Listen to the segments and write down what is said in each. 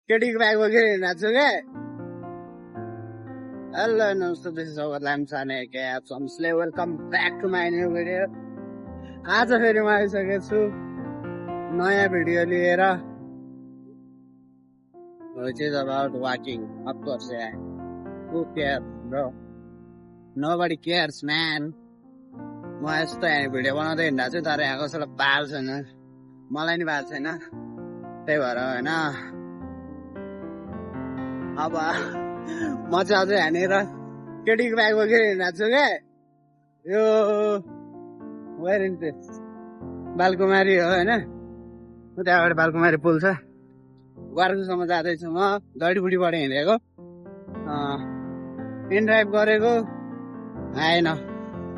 केटीको ब्याग बोकेर हिँडेको छु क्या हेलो नमस्ते दिस इज अवर लाम्साने क्याप्सम्सले welcome back to my new video आज फेरि म आइसकेको छु नयाँ भिडियो लिएर which is about walking of course yeah who cares bro nobody cares man म यस्तो भिडियो बनाउँदै हिँड्दा छु तर यहाँ कसैलाई बाल छैन मलाई नि बाल छैन त्यही भएर होइन अब म चाहिँ अझै यहाँनिर केटीको ब्याग बोकेर हिँडेको छु क्या यो बालकुमारी हो होइन त्यहाँबाट बालकुमारी पुल छ वार्कुसम्म जाँदैछु म जडीबुटीबाट हिँडेको इन ड्राइभ गरेको आएन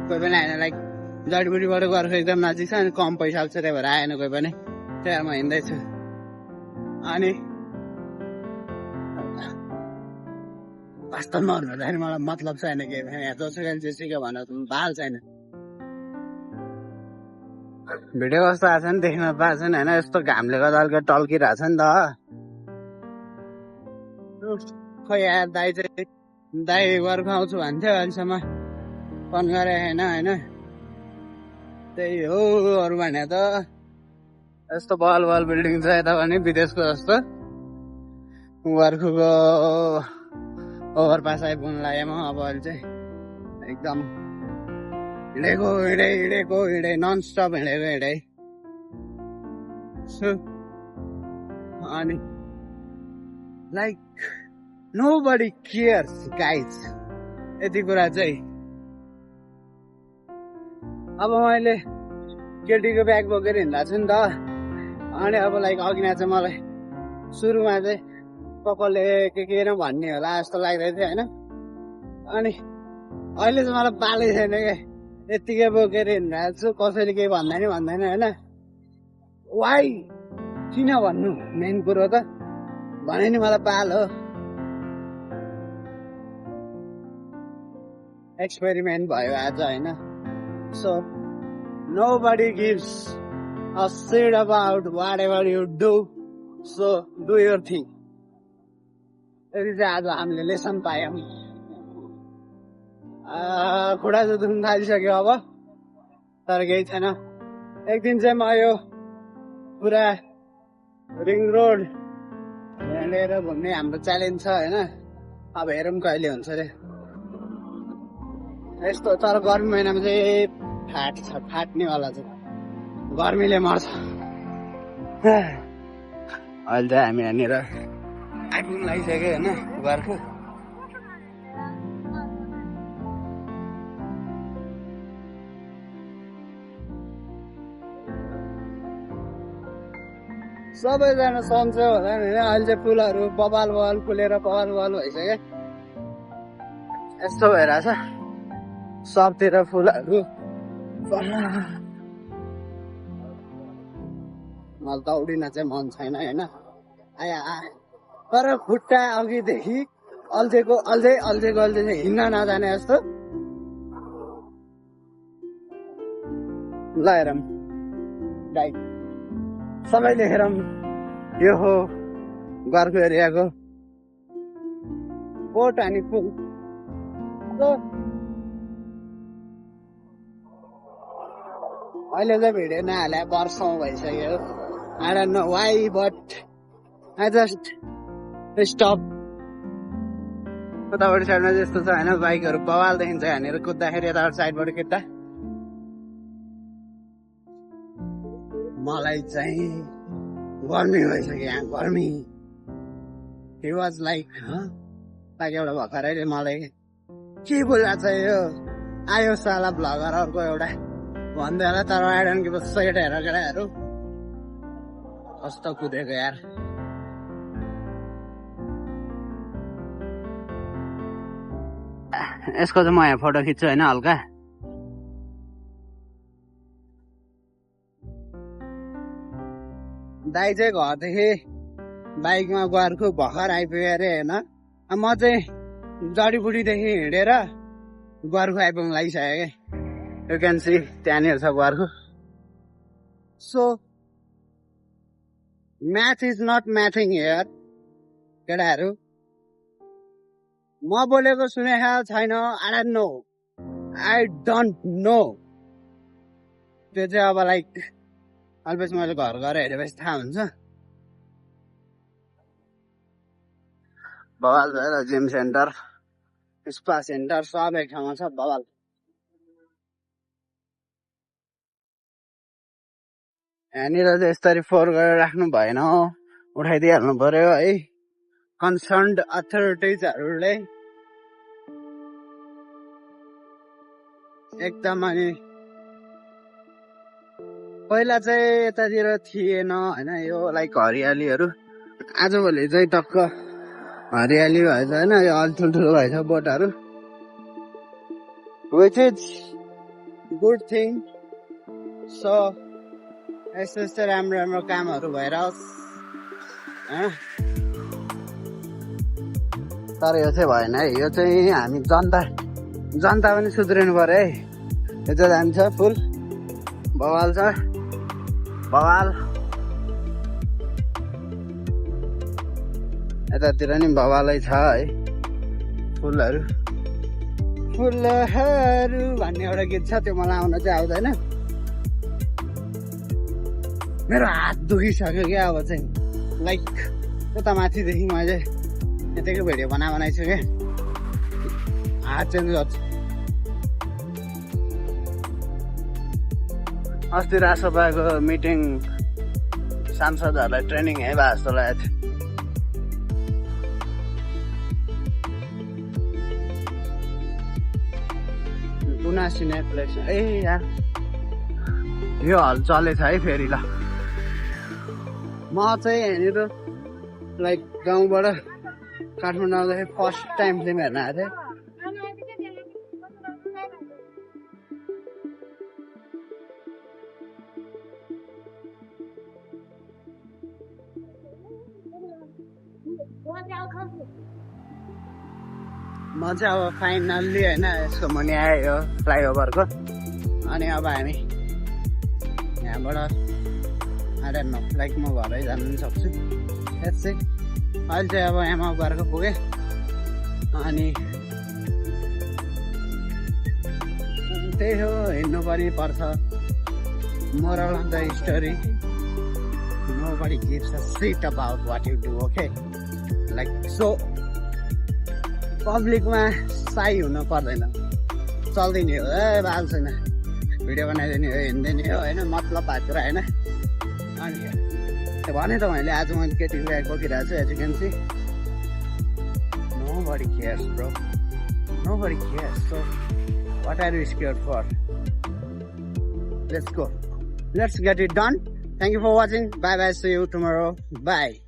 कोही पनि आएन लाइक जडीबुटीबाट गएको एकदम नजिक छ अनि कम पैसा लाग्छ त्यही भएर आएन कोही पनि त्यही भएर म हिँड्दैछु अनि वास्तवमा भन्नुपर्दाखेरि मलाई मतलब छैन के यहाँ जोसुकै जेसुकै भन बाल छैन भिडियो कस्तो आएको छ नि देख्न पाएको छैन होइन यस्तो घामले गर्दा अलिकति टल्किरहेको छ नि त खोइ यार दाइ चाहिँ दाइ घर आउँछु भन्थ्यो अहिलेसम्म फोन गरेको छैन होइन त्यही हो अरू भने त यस्तो बल बल बिल्डिङ छ यता पनि विदेशको जस्तो वर्खुको ओभरपास आइपुग्नु लाग्यो म अब अहिले चाहिँ एकदम हिँडे नन स्टप हिँडे अनि लाइक nobody cares guys यति कुरा चाहिँ अब मैले केटीको ब्याग बोकेर हिँड्दा छु नि त अनि अब लाइक अघिना चाहिँ मलाई सुरुमा चाहिँ कसले के न भन्ने होला जस्तो लाग्दै थियो होइन अनि अहिले चाहिँ मलाई बालै छैन क्या यत्तिकै बोकेर हिँडिरहेको छु कसैले केही भन्दैन होइन वाइ किन भन्नु मेन कुरो त भने नि मलाई बाल हो एक्सपेरिमेन्ट भयो आज होइन so nobody gives a shit about whatever you do so do your thing यति चाहिँ आज हामीले लेसन पायौँ खुट्टा चाहिँ दुख्न थालिसक्यो अब तर केही छैन एक दिन चाहिँ म यो पुरा रिङ रोड हिँडेर घुम्ने हाम्रो च्यालेन्ज छ होइन अब हेरौँ कहिले हुन्छ अरे यस्तो तर गर्मी महिनामा चाहिँ फाट्नेवाला छ गर्मीले मर्छ अहिले चाहिँ हामी यहाँनिर आइपुग्नु लागिसक्यो होइन घरको सबैजना सन्चै होला नि होइन अहिले चाहिँ फुलहरू बबाल फुलेर बबाल भइसक्यो यस्तो भइरहेछ सबतिर फुलहरू मलाई दौडिन चाहिँ मन छैन होइन आया तर खुट्टा अघिदेखि अल्झेको चाहिँ हिँड्न नजाने जस्तो ल हेरौँ गाई सबैले हेरौँ यो हो घरको एरियाको बोट अनि पुल अहिले चाहिँ भिडियो नहाले वर्षौँ भइसक्यो I don't know why but I just stop उताबाट साइडमा यस्तो छ होइन बाइकहरू बवाल देखिन्छ यहाँनिर कुद्दाखेरि यताबाट साइडबाट खिच्दा मलाई चाहिँ गर्मी भइसक्यो यहाँ गर्मी He was like एउटा भर्खरैले मलाई के बोलिरहेको छ यो आयो साला भ्लगर अर्को एउटा भन्दै होला तर आइडन कि सैट हेर केटाहरू कस्तो कुदेको यार यसको चाहिँ म यहाँ फोटो खिच्छु होइन हल्का दाइ चाहिँ घरदेखि बाइकमा गएको भर्खर आइपुग्यो अरे होइन म चाहिँ जडीबुटीदेखि हिँडेर गरको आइपुग्नु लागिसक्यो क्या यु क्यान सी त्यहाँनिर छ गरको so math is not mathing here केटाहरू म बोलेको सुनेको छैन आई डोन्ट नो त्यो चाहिँ अब लाइक अल्पपछि मैले घर गएर हेरेपछि थाहा हुन्छ बवाल भएर जिम सेन्टर स्पा सेन्टर सब एक ठाउँमा छ बवाल यहाँनिर चाहिँ यस्तरी फोहोर गरेर राख्नु भएन उठाइदिइहाल्नु पर्यो है कन्सर्न्ड अथोरिटिजहरूले एकदम अनि पहिला चाहिँ यतातिर थिएन होइन यो लाइक हरियालीहरू आजभोलि चाहिँ टक्क हरियाली भएछ होइन यो अलि ठुल्ठुलो भएछ बोटहरू which is good thing so यस्तो यस्तो राम्रो राम्रो कामहरू भइरहोस् तर यो चाहिँ भएन है यो चाहिँ हामी जनता पनि सुध्रिनु पर्यो है यो चाहिँ जान्छ फुल बवाल छ बवाल यतातिर नि बवालै छ है फुलहरू भन्ने एउटा गीत छ त्यो मलाई आउन चाहिँ आउँदैन मेरो हात दुखिसक्यो क्या अब चाहिँ लाइक उता माथिदेखि मैले यतिकै भिडियो बनाइछु क्या हात चेन्ज गर्छु अस्ति राजसभाको मिटिङ सांसदहरूलाई ट्रेनिङ है भए जस्तो लागेको थियो गुनासी नेटफ्लिक्स ए यार यो हल चलेछ है फेरि ल म चाहिँ यहाँनिर लाइक गाउँबाट काठमाडौँ आउँदाखेरि फर्स्ट टाइम फिल्म हेर्न आएको थिएँ म चाहिँ अब फाइनल्ली होइन यसको मुनि आयो फ्लाइओभरको अनि अब हामी यहाँबाट आएर लाइक म घरै जानु पनि सक्छु द्याट्स इट अहिले चाहिँ अब यहाँ घरको पुगेँ अनि त्यही हो हिँड्नु पनि पर्छ moral of the story nobody gives a shit about what you do okay like so पब्लिकमा साई हुनु पर्दैन चल्दिने हो ए बाल छैन भिडियो बनाइदिने हो हिँड्दिने हो होइन मतलब भएको कुरा होइन अनि भने त मैले आज मैले केटीको ब्याग बोकिरहेको छु as you can see nobody cares bro nobody cares so what are you scared for let's go let's get it done thank you for watching bye bye see you tomorrow bye